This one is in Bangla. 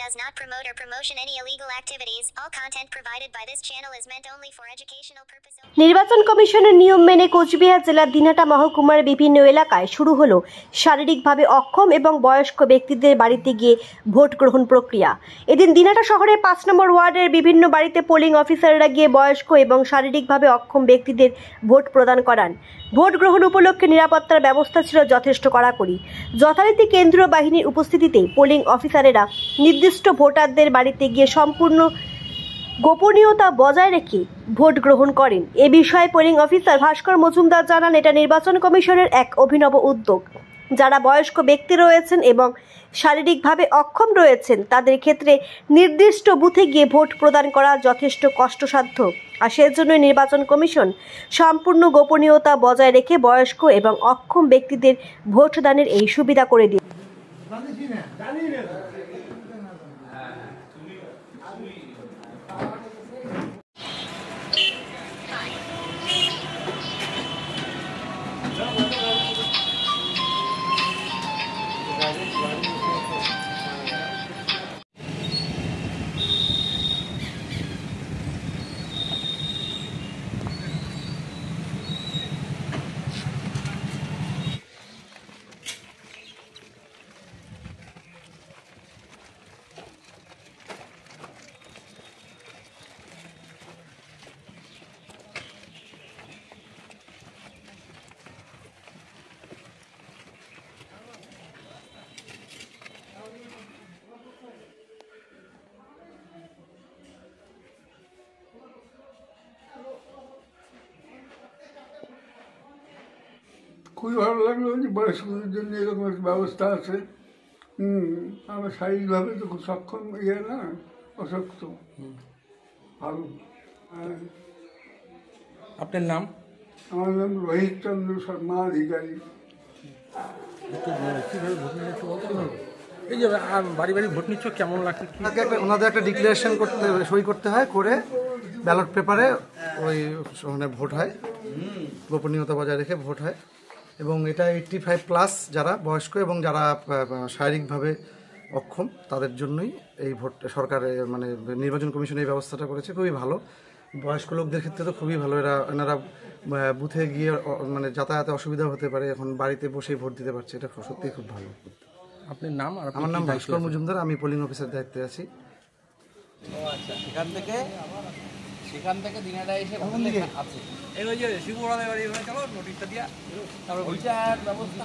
Does not promote or promotion any illegal activities. All content provided by this channel is meant only for educational purposes. নির্বাচন কমিশনের নিয়ম মেনে কোচবিহার জেলার দিনহাটা মহকুমার বিভিন্ন এলাকায় শুরু হলো শারীরিকভাবে অক্ষম এবং বয়স্ক ব্যক্তিদের বাড়িতে গিয়ে ভোট গ্রহণ প্রক্রিয়া। এদিন দিনহাটা শহরের 5 নম্বর ওয়ার্ডের বিভিন্ন বাড়িতে পোলিং অফিসাররা গিয়ে বয়স্ক এবং শারীরিকভাবে অক্ষম ব্যক্তিদের ভোট প্রদান করান। ভোট গ্রহণ উপলক্ষে নিরাপত্তার ব্যবস্থা ছিল যথেষ্ট কড়াকড়ি। যথারীতি কেন্দ্রীয় বাহিনীর উপস্থিতিতে পোলিং অফিসারেরা নির্দিষ্ট ভোটারদের বাড়িতে গিয়ে সম্পূর্ণ গোপনীয়তা বজায় রেখে ভোট গ্রহণ করেন। এ বিষয়ে পোলিং অফিসার ভাস্কর মজুমদার জানান, এটা নির্বাচন কমিশনের এক অভিনব উদ্যোগ। যারা বয়স্ক ব্যক্তি রয়েছেন এবং শারীরিকভাবে অক্ষম রয়েছেন তাদের ক্ষেত্রে নির্দিষ্ট বুথে গিয়ে ভোট প্রদান করা যথেষ্ট কষ্টসাধ্য, আর সেজন্য নির্বাচন কমিশন সম্পূর্ণ গোপনীয়তা বজায় রেখে বয়স্ক এবং অক্ষম ব্যক্তিদের ভোটদানের এই সুবিধা করে দিয়েছে। খুবই ভালো লাগলো যে বয়স্কদের জন্য এরকম একটা ব্যবস্থা আছে। আমরা শারীরিকভাবে তো খুব সক্ষম না, অশক্ত। ভালো। আপনার নাম? আমার নাম রোহিত চন্দ্র শর্মা অধিকারী। এই যে বাড়ি বাড়ি ভোট নিচ্ছ, কেমন লাগছে? ওনাদের একটা ডিক্লারেশন করতে সই করতে হয়, করে ব্যালট পেপারে ওই মানে ভোট হয়, গোপনীয়তা বজায় রেখে ভোট হয়। এবং এটা 85+ যারা বয়স্ক এবং যারা শারীরিকভাবে অক্ষম তাদের জন্যই এই ভোট সরকারের মানে নির্বাচন কমিশন এই ব্যবস্থাটা করেছে। খুবই ভালো। বয়স্ক লোকদের ক্ষেত্রে তো খুবই ভালো। এনারা বুথে গিয়ে মানে যাতায়াতে অসুবিধা হতে পারে, এখন বাড়িতে বসেই ভোট দিতে পারছে। এটা সত্যিই খুব ভালো। আপনার নাম? আমার নাম ভাস্কর মজুমদার, আমি পোলিং অফিসার দায়িত্বে আছি। আচ্ছা, সেখান থেকে দিনাটা এসে আছে এই ওই যে শিবুরাদের বাড়ি ওখানে চলো, নোটিশটা দিয়া তারপর ওইটার ব্যবস্থা